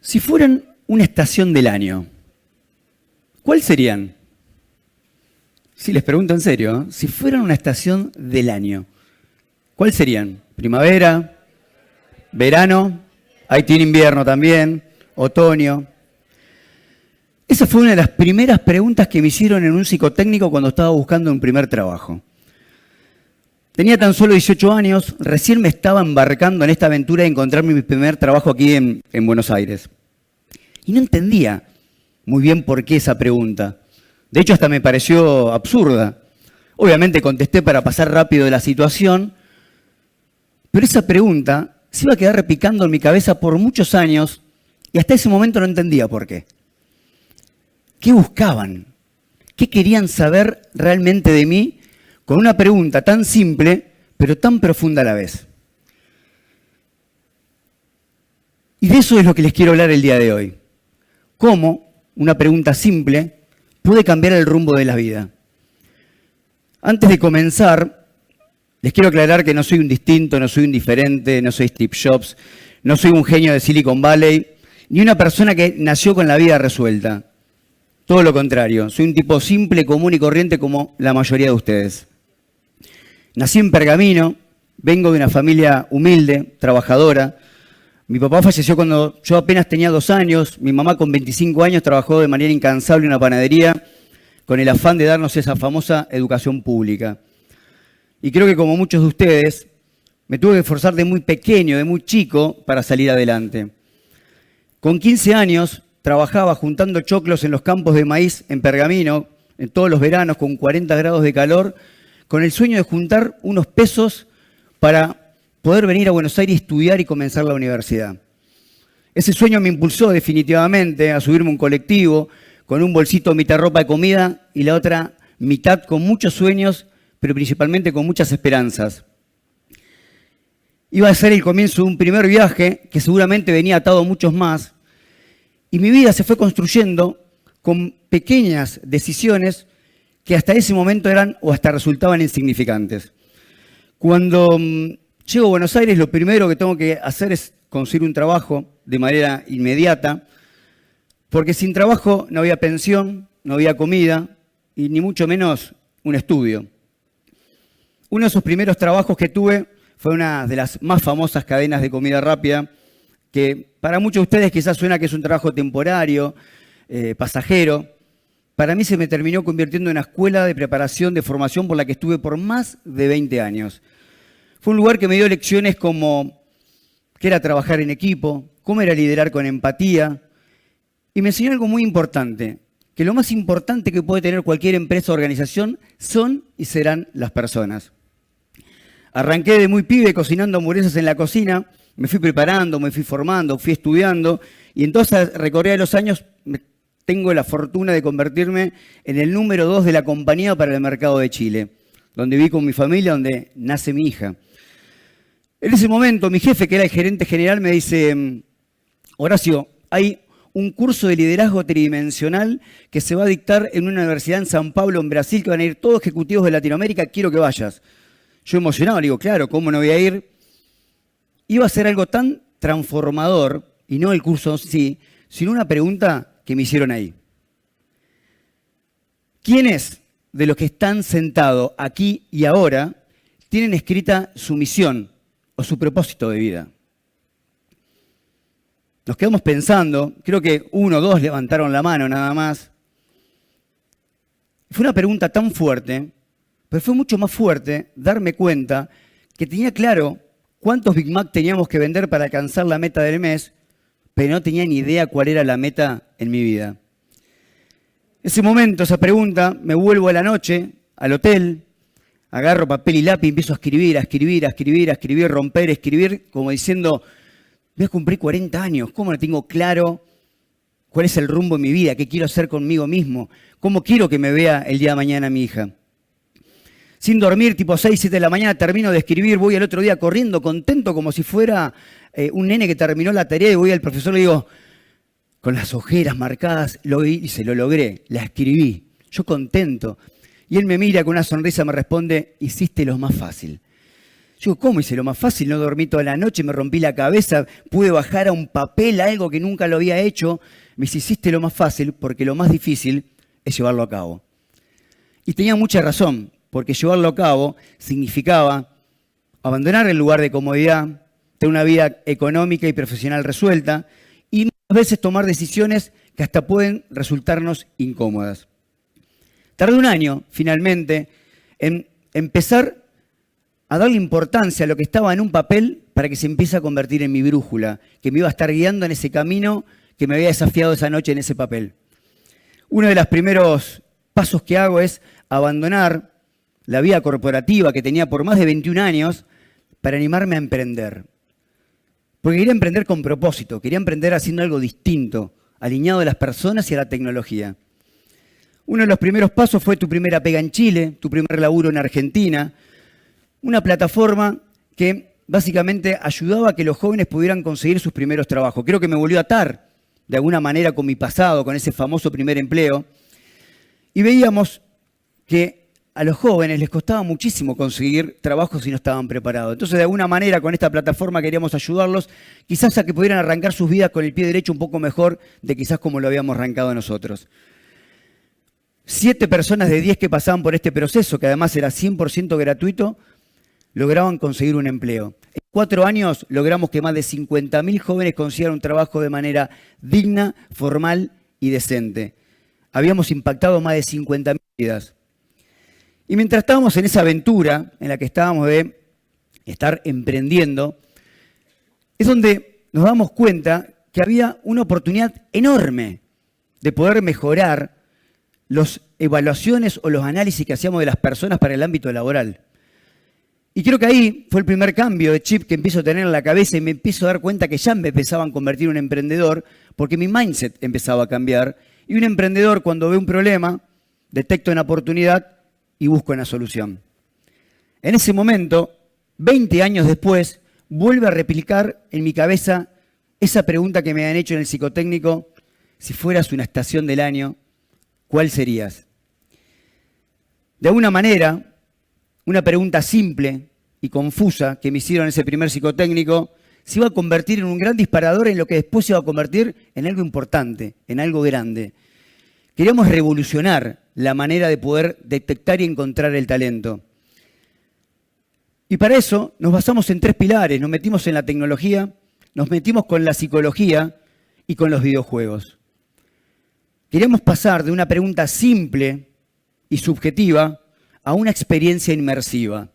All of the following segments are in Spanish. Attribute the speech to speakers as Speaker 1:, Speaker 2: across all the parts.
Speaker 1: Si fueran una estación del año, ¿cuál serían? Si les pregunto en serio, ¿eh? Si fueran una estación del año, ¿cuál serían? ¿Primavera? ¿Verano? Ahí tiene invierno también, otoño. Esa fue una de las primeras preguntas que me hicieron en un psicotécnico cuando estaba buscando un primer trabajo. Tenía tan solo 18 años, recién me estaba embarcando en esta aventura de encontrarme mi primer trabajo aquí en Buenos Aires. Y no entendía muy bien por qué esa pregunta. De hecho, hasta me pareció absurda. Obviamente contesté para pasar rápido de la situación, pero esa pregunta se iba a quedar repicando en mi cabeza por muchos años y hasta ese momento no entendía por qué. ¿Qué buscaban? ¿Qué querían saber realmente de mí con una pregunta tan simple, pero tan profunda a la vez? Y de eso es lo que les quiero hablar el día de hoy. ¿Cómo una pregunta simple puede cambiar el rumbo de la vida? Antes de comenzar, les quiero aclarar que no soy un distinto, no soy un diferente, no soy Steve Jobs, no soy un genio de Silicon Valley, ni una persona que nació con la vida resuelta. Todo lo contrario, soy un tipo simple, común y corriente como la mayoría de ustedes. Nací en Pergamino, vengo de una familia humilde, trabajadora. Mi papá falleció cuando yo apenas tenía 2 años, mi mamá con 25 años trabajó de manera incansable en una panadería con el afán de darnos esa famosa educación pública. Y creo que como muchos de ustedes, me tuve que esforzar de muy pequeño, de muy chico, para salir adelante. Con 15 años trabajaba juntando choclos en los campos de maíz en Pergamino, en todos los veranos con 40 grados de calor, con el sueño de juntar unos pesos para poder venir a Buenos Aires y estudiar y comenzar la universidad. Ese sueño me impulsó definitivamente a subirme a un colectivo con un bolsito mitad ropa de comida y la otra mitad con muchos sueños, pero principalmente con muchas esperanzas. Iba a ser el comienzo de un primer viaje que seguramente venía atado a muchos más, y mi vida se fue construyendo con pequeñas decisiones que hasta ese momento eran o hasta resultaban insignificantes. Cuando llego a Buenos Aires, lo primero que tengo que hacer es conseguir un trabajo de manera inmediata, porque sin trabajo no había pensión, no había comida y ni mucho menos un estudio. Uno de esos primeros trabajos que tuve fue una de las más famosas cadenas de comida rápida, que para muchos de ustedes quizás suena que es un trabajo temporario, pasajero. Para mí se me terminó convirtiendo en una escuela de preparación, de formación por la que estuve por más de 20 años. Fue un lugar que me dio lecciones como qué era trabajar en equipo, cómo era liderar con empatía, y me enseñó algo muy importante, que lo más importante que puede tener cualquier empresa o organización son y serán las personas. Arranqué de muy pibe cocinando hamburguesas en la cocina, me fui preparando, me fui formando, fui estudiando, y entonces recorrida de los años tengo la fortuna de convertirme en el número 2 de la compañía para el mercado de Chile, donde viví con mi familia, donde nace mi hija. En ese momento, mi jefe, que era el gerente general, me dice: Horacio, hay un curso de liderazgo tridimensional que se va a dictar en una universidad en San Pablo, en Brasil, que van a ir todos ejecutivos de Latinoamérica, quiero que vayas. Yo emocionado, le digo, claro, ¿cómo no voy a ir? Iba a ser algo tan transformador, y no el curso en sí, sino una pregunta que me hicieron ahí. ¿Quiénes de los que están sentados aquí y ahora tienen escrita su misión o su propósito de vida? Nos quedamos pensando, creo que 1 o 2 levantaron la mano nada más. Fue una pregunta tan fuerte, pero fue mucho más fuerte darme cuenta que tenía claro cuántos Big Mac teníamos que vender para alcanzar la meta del mes, pero no tenía ni idea cuál era la meta en mi vida. Ese momento, esa pregunta, me vuelvo a la noche, al hotel, agarro papel y lápiz y empiezo a escribir, romper, escribir, como diciendo, voy a cumplir 40 años, ¿cómo no tengo claro cuál es el rumbo en mi vida? ¿Qué quiero hacer conmigo mismo? ¿Cómo quiero que me vea el día de mañana mi hija? Sin dormir, tipo 6, 7 de la mañana, termino de escribir, voy al otro día corriendo, contento, como si fuera un nene que terminó la tarea, y voy al profesor y le digo, con las ojeras marcadas, lo logré, la escribí, yo contento. Y él me mira con una sonrisa, me responde, hiciste lo más fácil. Yo digo, ¿cómo hice lo más fácil? No dormí toda la noche, me rompí la cabeza, pude bajar a un papel algo que nunca lo había hecho. Me dice, hiciste lo más fácil porque lo más difícil es llevarlo a cabo. Y tenía mucha razón, porque llevarlo a cabo significaba abandonar el lugar de comodidad, tener una vida económica y profesional resuelta y muchas veces tomar decisiones que hasta pueden resultarnos incómodas. Tardé un año, finalmente, en empezar a darle importancia a lo que estaba en un papel para que se empiece a convertir en mi brújula, que me iba a estar guiando en ese camino que me había desafiado esa noche en ese papel. Uno de los primeros pasos que hago es abandonar la vida corporativa que tenía por más de 21 años para animarme a emprender. Porque quería emprender con propósito, quería emprender haciendo algo distinto, alineado a las personas y a la tecnología. Uno de los primeros pasos fue tu primera pega en Chile, tu primer laburo en Argentina, una plataforma que básicamente ayudaba a que los jóvenes pudieran conseguir sus primeros trabajos. Creo que me volvió a atar de alguna manera con mi pasado, con ese famoso primer empleo. Y veíamos que a los jóvenes les costaba muchísimo conseguir trabajos si no estaban preparados. Entonces, de alguna manera, con esta plataforma queríamos ayudarlos, quizás a que pudieran arrancar sus vidas con el pie derecho un poco mejor de quizás como lo habíamos arrancado nosotros. 7 personas de 10 que pasaban por este proceso, que además era 100% gratuito, lograban conseguir un empleo. En 4 años logramos que más de 50.000 jóvenes consiguieran un trabajo de manera digna, formal y decente. Habíamos impactado más de 50.000 vidas. Y mientras estábamos en esa aventura en la que estábamos de estar emprendiendo, es donde nos damos cuenta que había una oportunidad enorme de poder mejorar las evaluaciones o los análisis que hacíamos de las personas para el ámbito laboral. Y creo que ahí fue el primer cambio de chip que empiezo a tener en la cabeza y me empiezo a dar cuenta que ya me empezaban a convertir en un emprendedor porque mi mindset empezaba a cambiar. Y un emprendedor, cuando ve un problema, detecta una oportunidad y busca una solución. En ese momento, 20 años después, vuelve a replicar en mi cabeza esa pregunta que me han hecho en el psicotécnico: si fueras una estación del año, ¿cuál serías? De alguna manera, una pregunta simple y confusa que me hicieron en ese primer psicotécnico se iba a convertir en un gran disparador en lo que después se iba a convertir en algo importante, en algo grande. Queríamos revolucionar la manera de poder detectar y encontrar el talento. Y para eso nos basamos en 3 pilares. Nos metimos en la tecnología, nos metimos con la psicología y con los videojuegos. Queríamos pasar de una pregunta simple y subjetiva a una experiencia inmersiva.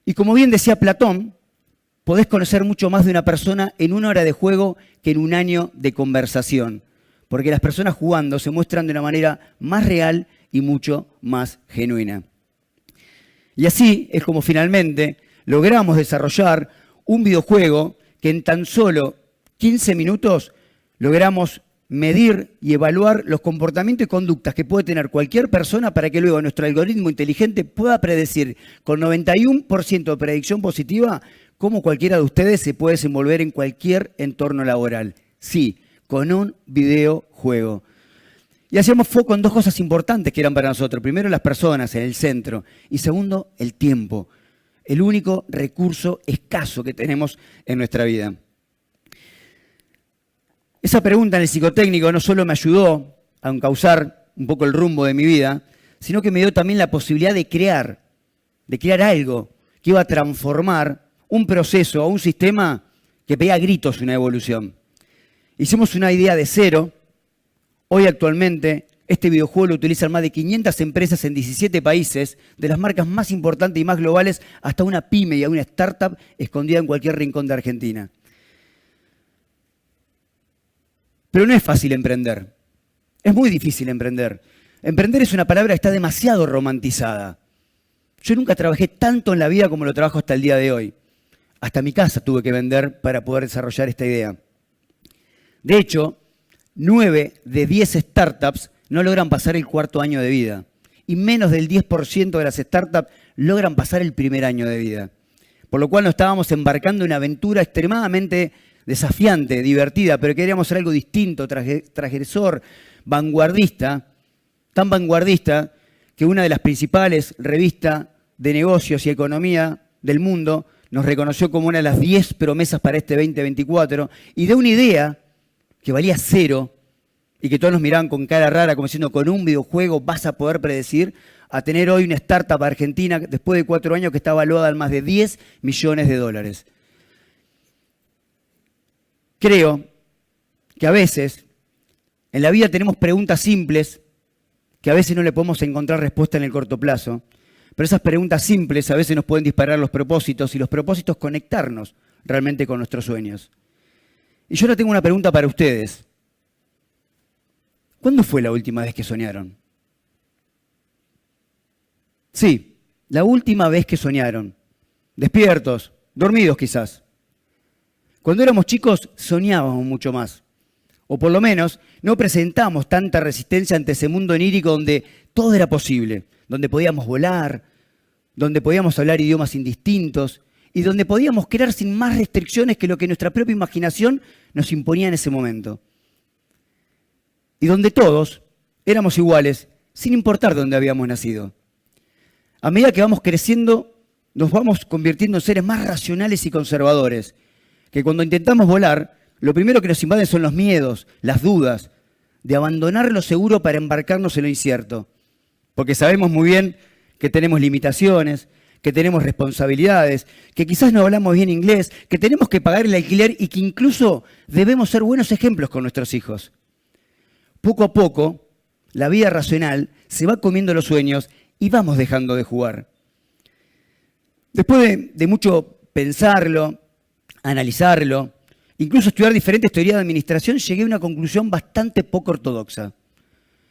Speaker 1: Y como bien decía Platón, podés conocer mucho más de una persona en 1 hora de juego que en 1 año de conversación, porque las personas jugando se muestran de una manera más real y mucho más genuina. Y así es como finalmente logramos desarrollar un videojuego que en tan solo 15 minutos logramos medir y evaluar los comportamientos y conductas que puede tener cualquier persona para que luego nuestro algoritmo inteligente pueda predecir con 91% de predicción positiva cómo cualquiera de ustedes se puede desenvolver en cualquier entorno laboral. Sí, con un videojuego. Y hacíamos foco en 2 cosas importantes que eran para nosotros. Primero, las personas en el centro. Y segundo, el tiempo. El único recurso escaso que tenemos en nuestra vida. Esa pregunta en el psicotécnico no solo me ayudó a encauzar un poco el rumbo de mi vida, sino que me dio también la posibilidad de crear algo que iba a transformar un proceso o un sistema que pedía a gritos una evolución. Hicimos una idea de cero. Hoy actualmente este videojuego lo utilizan más de 500 empresas en 17 países, de las marcas más importantes y más globales hasta una pyme y una startup escondida en cualquier rincón de Argentina. Pero no es fácil emprender. Es muy difícil emprender. Emprender es una palabra que está demasiado romantizada. Yo nunca trabajé tanto en la vida como lo trabajo hasta el día de hoy. Hasta mi casa tuve que vender para poder desarrollar esta idea. De hecho, 9 de 10 startups no logran pasar el 4.º año de vida. Y menos del 10% de las startups logran pasar el primer año de vida. Por lo cual nos estábamos embarcando en una aventura extremadamente desafiante, divertida, pero queríamos hacer algo distinto, transgresor, vanguardista, tan vanguardista que una de las principales revistas de Negocios y Economía del mundo nos reconoció como una de las 10 promesas para este 2024 y de una idea que valía cero y que todos nos miraban con cara rara como diciendo con un videojuego vas a poder predecir, a tener hoy una startup argentina después de 4 años que está valuada en más de 10 millones de dólares. Creo que a veces en la vida tenemos preguntas simples que a veces no le podemos encontrar respuesta en el corto plazo, pero esas preguntas simples a veces nos pueden disparar los propósitos y los propósitos conectarnos realmente con nuestros sueños. Y yo ahora tengo una pregunta para ustedes. ¿Cuándo fue la última vez que soñaron? Sí, la última vez que soñaron. Despiertos, dormidos quizás. Cuando éramos chicos soñábamos mucho más. O por lo menos no presentamos tanta resistencia ante ese mundo onírico donde todo era posible, donde podíamos volar, donde podíamos hablar idiomas indistintos y donde podíamos crear sin más restricciones que lo que nuestra propia imaginación nos imponía en ese momento. Y donde todos éramos iguales, sin importar dónde habíamos nacido. A medida que vamos creciendo, nos vamos convirtiendo en seres más racionales y conservadores, que cuando intentamos volar, lo primero que nos invaden son los miedos, las dudas, de abandonar lo seguro para embarcarnos en lo incierto. Porque sabemos muy bien que tenemos limitaciones, que tenemos responsabilidades, que quizás no hablamos bien inglés, que tenemos que pagar el alquiler y que incluso debemos ser buenos ejemplos con nuestros hijos. Poco a poco, la vida racional se va comiendo los sueños y vamos dejando de jugar. Después de mucho pensarlo, analizarlo, incluso estudiar diferentes teorías de administración, llegué a una conclusión bastante poco ortodoxa.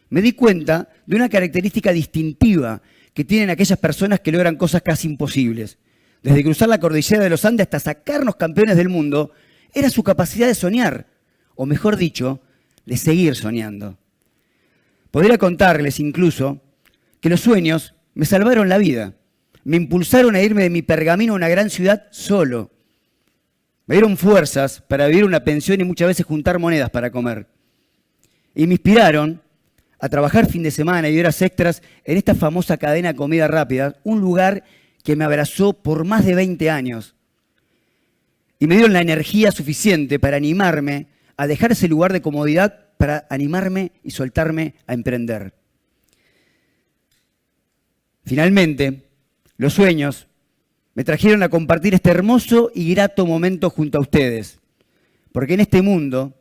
Speaker 1: Me di cuenta de una característica distintiva que tienen aquellas personas que logran cosas casi imposibles. Desde cruzar la cordillera de los Andes hasta sacarnos campeones del mundo, era su capacidad de soñar, o mejor dicho, de seguir soñando. Podría contarles incluso que los sueños me salvaron la vida, me impulsaron a irme de mi pergamino a una gran ciudad solo. Me dieron fuerzas para vivir una pensión y muchas veces juntar monedas para comer. Y me inspiraron a trabajar fin de semana y horas extras en esta famosa cadena de comida rápida, un lugar que me abrazó por más de 20 años. Y me dieron la energía suficiente para animarme a dejar ese lugar de comodidad para animarme y soltarme a emprender. Finalmente, los sueños me trajeron a compartir este hermoso y grato momento junto a ustedes. Porque en este mundo,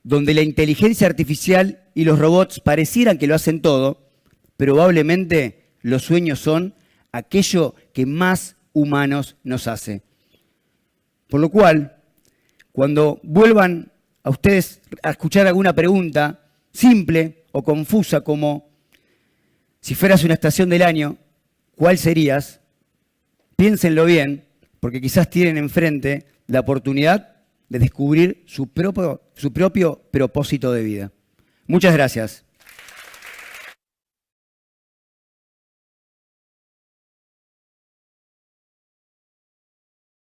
Speaker 1: donde la inteligencia artificial y los robots parecieran que lo hacen todo, probablemente los sueños son aquello que más humanos nos hace. Por lo cual, cuando vuelvan a ustedes a escuchar alguna pregunta simple o confusa como si fueras una estación del año, ¿cuál serías? Piénsenlo bien, porque quizás tienen enfrente la oportunidad de descubrir su propio propósito de vida. Muchas gracias.